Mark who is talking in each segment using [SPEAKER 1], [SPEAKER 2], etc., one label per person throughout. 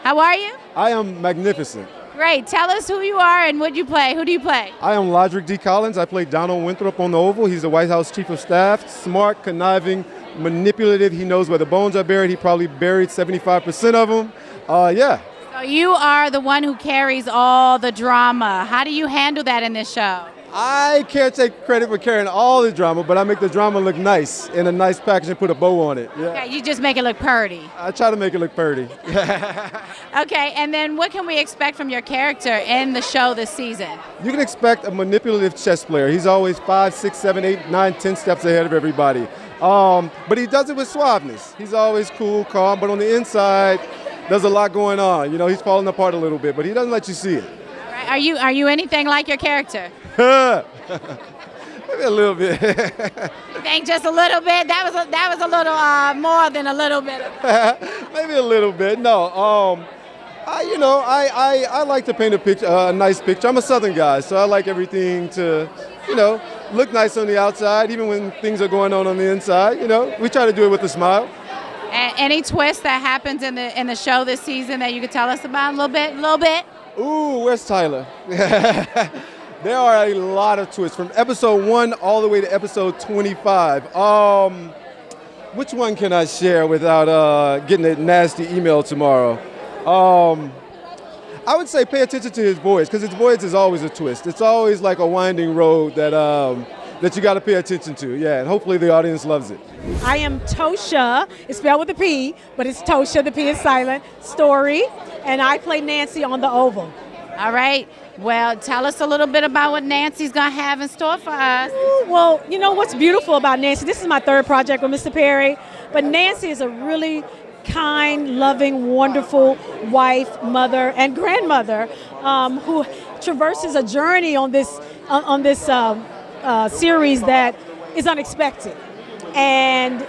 [SPEAKER 1] How are you?
[SPEAKER 2] I am magnificent.
[SPEAKER 1] Great. Tell us who you are and what you play. Who do you play?
[SPEAKER 2] I am Lodrick D. Collins. I play Donald Winthrop on The Oval. He's the White House Chief of Staff. Smart, conniving, manipulative. He knows where the bones are buried. He probably buried 75% of them. Yeah.
[SPEAKER 1] So you are the one who carries all the drama. How do you handle that in this show?
[SPEAKER 2] I can't take credit for carrying all the drama, but I make the drama look nice in a nice package and put a bow on it. Yeah.
[SPEAKER 1] Okay, you just make it look pretty.
[SPEAKER 2] I try to make it look pretty.
[SPEAKER 1] Okay, and then what can we expect from your character in the show this season?
[SPEAKER 2] You can expect a manipulative chess player. He's always 5, 6, 7, 8, 9, 10 steps ahead of everybody. But he does it with suaveness. He's always cool, calm, but on the inside, there's a lot going on. You know, he's falling apart a little bit, but he doesn't let you see it.
[SPEAKER 1] Are you anything like your character?
[SPEAKER 2] Maybe a little bit.
[SPEAKER 1] You think just a little bit? That was a little more than a little bit.
[SPEAKER 2] Maybe a little bit. No. I like to paint a nice picture. I'm a Southern guy, so I like everything to, look nice on the outside, even when things are going on the inside. We try to do it with a smile.
[SPEAKER 1] And any twist that happens in the show this season that you could tell us about a little bit?
[SPEAKER 2] Ooh, where's Tyler? There are a lot of twists from episode 1 all the way to episode 25. Which one can I share without getting a nasty email tomorrow? I would say pay attention to his voice, because his voice is always a twist. It's always like a winding road that you got to pay attention to. Yeah, and hopefully the audience loves it.
[SPEAKER 3] I am Tosha. It's spelled with a P, but it's Tosha. The P is silent. Story, and I play Nancy on The Oval.
[SPEAKER 1] All right. Well, tell us a little bit about what Nancy's going to have in store for us.
[SPEAKER 3] Well, you know what's beautiful about Nancy? This is my third project with Mr. Perry, but Nancy is a really kind, loving, wonderful wife, mother, and grandmother who traverses a journey on this series that is unexpected. And,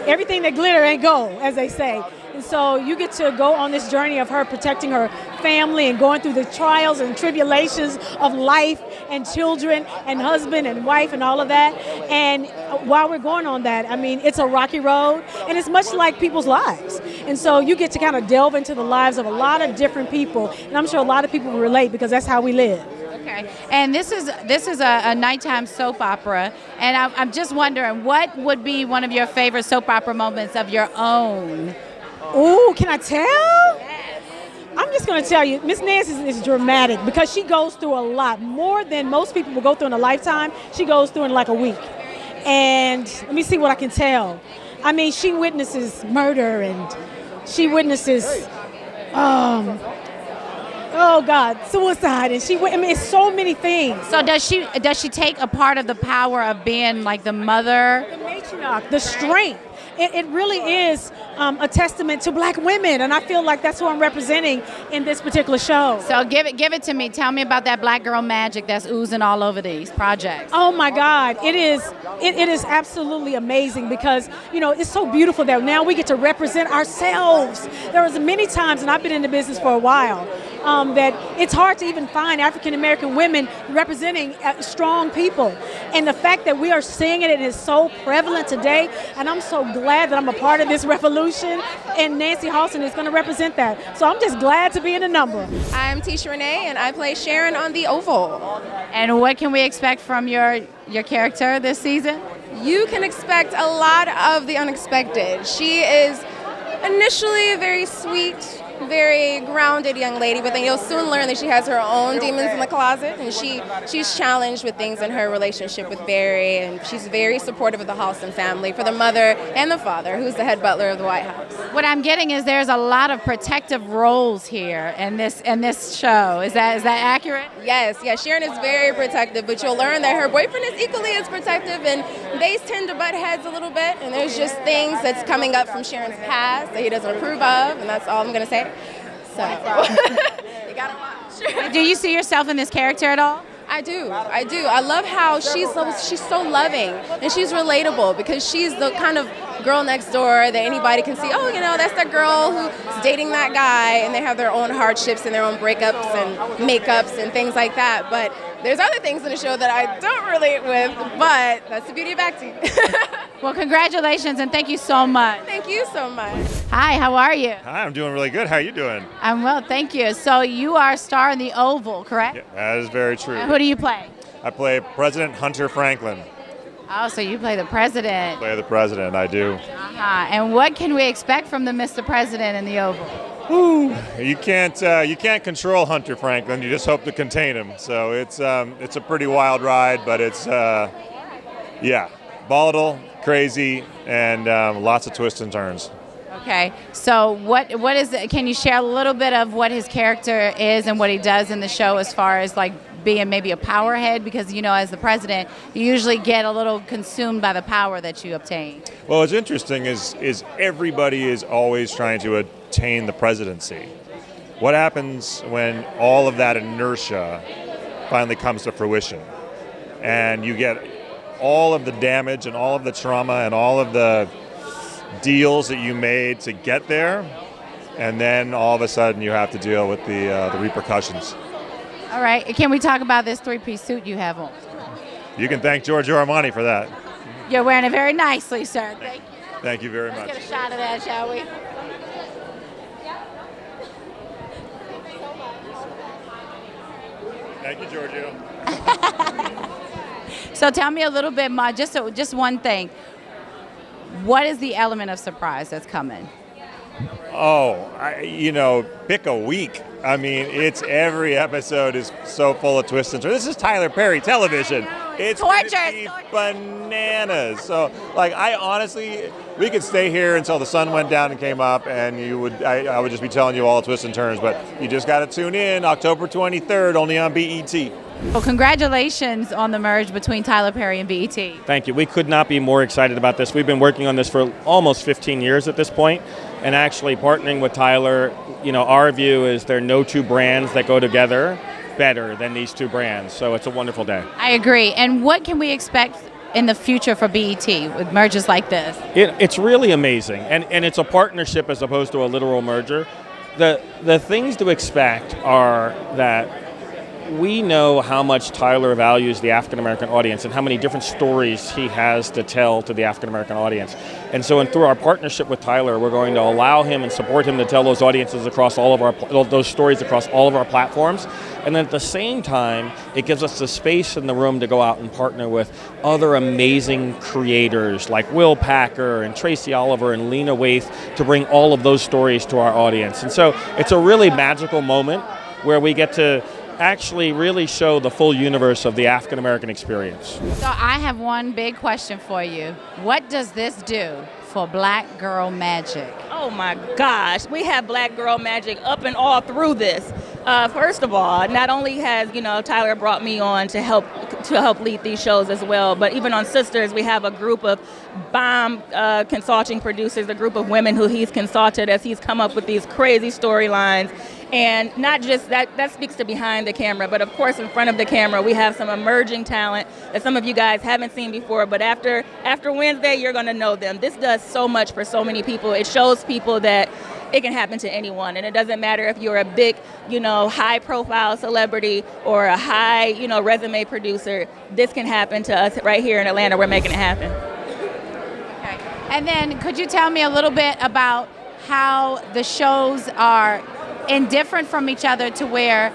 [SPEAKER 3] everything that glitter ain't gold, as they say. And so you get to go on this journey of her protecting her family and going through the trials and tribulations of life and children and husband and wife and all of that. And while we're going on that, it's a rocky road, and it's much like people's lives. And so you get to kind of delve into the lives of a lot of different people. And I'm sure a lot of people will relate, because that's how we live.
[SPEAKER 1] Okay, and this is a nighttime soap opera, and I'm just wondering, what would be one of your favorite soap opera moments of your own?
[SPEAKER 3] Ooh, can I tell? Yes. I'm just going to tell you, Miss Nancy is dramatic because she goes through a lot, more than most people will go through in a lifetime. She goes through in like a week. And let me see what I can tell. She witnesses murder, and she witnesses, suicide, and it's so many things.
[SPEAKER 1] So does she take a part of the power of being like the mother?
[SPEAKER 3] The matriarch, the strength. It really is a testament to black women, and I feel like that's who I'm representing in this particular show.
[SPEAKER 1] So give it to me. Tell me about that black girl magic that's oozing all over these projects.
[SPEAKER 3] Oh my God, it is absolutely amazing, because it's so beautiful that now we get to represent ourselves. There was many times, and I've been in the business for a while, that it's hard to even find African American women representing strong people, and the fact that we are seeing it is so prevalent today, and I'm so glad that I'm a part of this revolution, and Nancy Halston is going to represent that. So I'm just glad to be in the number.
[SPEAKER 4] I'm Tisha Renee, and I play Sharon on The Oval.
[SPEAKER 1] And what can we expect from your character this season?
[SPEAKER 4] You can expect a lot of the unexpected. She is initially a very sweet, very grounded young lady, but then you'll soon learn that she has her own demons in the closet, and she's challenged with things in her relationship with Barry, and she's very supportive of the Halston family, for the mother and the father, who's the head butler of the White House.
[SPEAKER 1] What I'm getting is there's a lot of protective roles here in this show. Is that accurate?
[SPEAKER 4] Yes. Sharon is very protective, but you'll learn that her boyfriend is equally as protective, and they tend to butt heads a little bit, and there's just things that's coming up from Sharon's past that he doesn't approve of, and that's all I'm going to say. So you gotta watch.
[SPEAKER 1] Do you see yourself in this character at all?
[SPEAKER 4] I do. I love how she's so loving, and she's relatable, because she's the kind of girl next door that anybody can see. Oh, that's that girl who's dating that guy, and they have their own hardships and their own breakups and makeups and things like that. But There's other things in the show that I don't relate with, but that's the beauty of acting.
[SPEAKER 1] Well, congratulations and thank you so much.
[SPEAKER 4] Thank you so much.
[SPEAKER 1] Hi, how are you?
[SPEAKER 5] Hi, I'm doing really good. How are you doing?
[SPEAKER 1] I'm well, thank you. So you are a star in The Oval, correct?
[SPEAKER 5] Yeah, that is very true.
[SPEAKER 1] And who do you play?
[SPEAKER 5] I play President Hunter Franklin.
[SPEAKER 1] Oh, so you play the president.
[SPEAKER 5] Play the president, I do.
[SPEAKER 1] Uh-huh. And what can we expect from the Mr. President in The Oval?
[SPEAKER 5] You can't control Hunter Franklin. You just hope to contain him. So it's a pretty wild ride, but it's volatile, crazy, and lots of twists and turns.
[SPEAKER 1] Okay, so what is it? Can you share a little bit of what his character is and what he does in the show as far as like being maybe a powerhead? Because, you know, as the president, you usually get a little consumed by the power that you obtain.
[SPEAKER 5] Well, what's interesting is everybody is always trying to attain the presidency. What happens when all of that inertia finally comes to fruition and you get all of the damage and all of the trauma and all of the deals that you made to get there, and then all of a sudden you have to deal with the repercussions.
[SPEAKER 1] All right, can we talk about this three-piece suit you have on?
[SPEAKER 5] You can thank Giorgio Armani for that.
[SPEAKER 1] You're wearing it very nicely, sir. Thank you.
[SPEAKER 5] Thank you very
[SPEAKER 1] Let's
[SPEAKER 5] much.
[SPEAKER 1] get a shot of that, shall we?
[SPEAKER 5] Thank you, Giorgio.
[SPEAKER 1] So tell me a little bit more, just one thing. What is the element of surprise that's coming?
[SPEAKER 5] Pick a week. I mean, it's every episode is so full of twists and turns. This is Tyler Perry television. It's
[SPEAKER 1] Torture.
[SPEAKER 5] bananas. So, I honestly, we could stay here until the sun went down and came up, and I would just be telling you all the twists and turns. But you just got to tune in October 23rd, only on BET.
[SPEAKER 1] Well, congratulations on the merge between Tyler Perry and BET.
[SPEAKER 6] Thank you. We could not be more excited about this. We've been working on this for almost 15 years at this point, and actually partnering with Tyler, our view is there are no two brands that go together better than these two brands. So it's a wonderful day.
[SPEAKER 1] I agree. And what can we expect in the future for BET with mergers like this?
[SPEAKER 6] It's really amazing, and it's a partnership as opposed to a literal merger. The things to expect are that we know how much Tyler values the African American audience and how many different stories he has to tell to the African American audience. And so, through our partnership with Tyler, we're going to allow him and support him to tell those audiences across those stories across all of our platforms. And then at the same time, it gives us the space in the room to go out and partner with other amazing creators like Will Packer and Tracy Oliver and Lena Waithe to bring all of those stories to our audience. And so it's a really magical moment where we get to actually really show the full universe of the African American experience.
[SPEAKER 1] So I have one big question for you. What does this do for Black Girl Magic?
[SPEAKER 7] Oh my gosh, we have Black Girl Magic up and all through this. First of all, not only has Tyler brought me on to help lead these shows as well, but even on Sisters, we have a group of bomb consulting producers, a group of women who he's consulted as he's come up with these crazy storylines. And not just that speaks to behind the camera, but of course in front of the camera we have some emerging talent that some of you guys haven't seen before, but after Wednesday you're going to know them. This does so much for so many people. It shows people that it can happen to anyone, and it doesn't matter if you're a big, high profile celebrity or a high, resume producer. This can happen to us right here in Atlanta. We're making it happen.
[SPEAKER 1] Okay. And then could you tell me a little bit about how the shows are indifferent from each other to where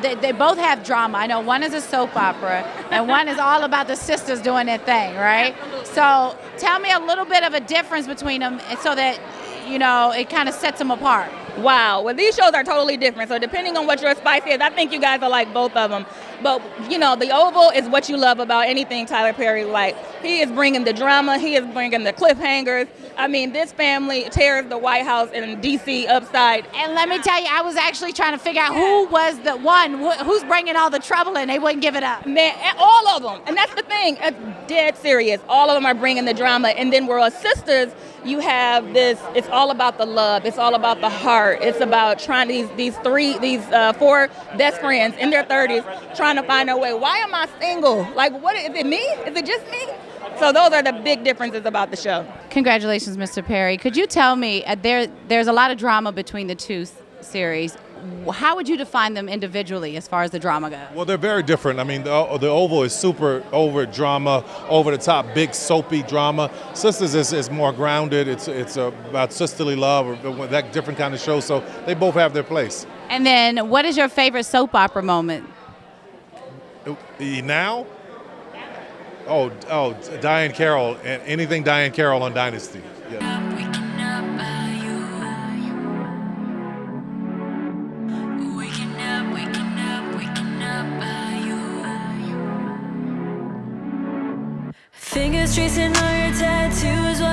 [SPEAKER 1] they both have drama? I know one is a soap opera and one is all about the sisters doing their thing, right? So tell me a little bit of a difference between them so that, it kind of sets them apart.
[SPEAKER 7] Wow. Well, these shows are totally different. So depending on what your spice is, I think you guys are like both of them. But, The Oval is what you love about anything Tyler Perry like. He is bringing the drama. He is bringing the cliffhangers. I mean, this family tears the White House in D.C. upside.
[SPEAKER 1] And let me tell you, I was actually trying to figure out who was the one, who's bringing all the trouble, and they wouldn't give it up.
[SPEAKER 7] Man, all of them. And that's the thing. It's dead serious. All of them are bringing the drama. And then we're Sisters. You have this, it's all about the love. It's all about the heart. It's about trying these four best friends in their 30s trying to find their way. Why am I single? Like, what is it, me? Is it just me? So those are the big differences about the show.
[SPEAKER 1] Congratulations, Mr. Perry. Could you tell me, there's a lot of drama between the two series. How would you define them individually as far as the drama goes?
[SPEAKER 8] Well, they're very different. I mean, the Oval is super over drama, over the top, big soapy drama. Sisters is more grounded. It's about sisterly love, or that different kind of show. So they both have their place.
[SPEAKER 1] And then, what is your favorite soap opera moment?
[SPEAKER 8] Now? Oh, Diane Carroll, and anything Diane Carroll on Dynasty. Yeah.
[SPEAKER 9] Fingers tracing all your tattoos while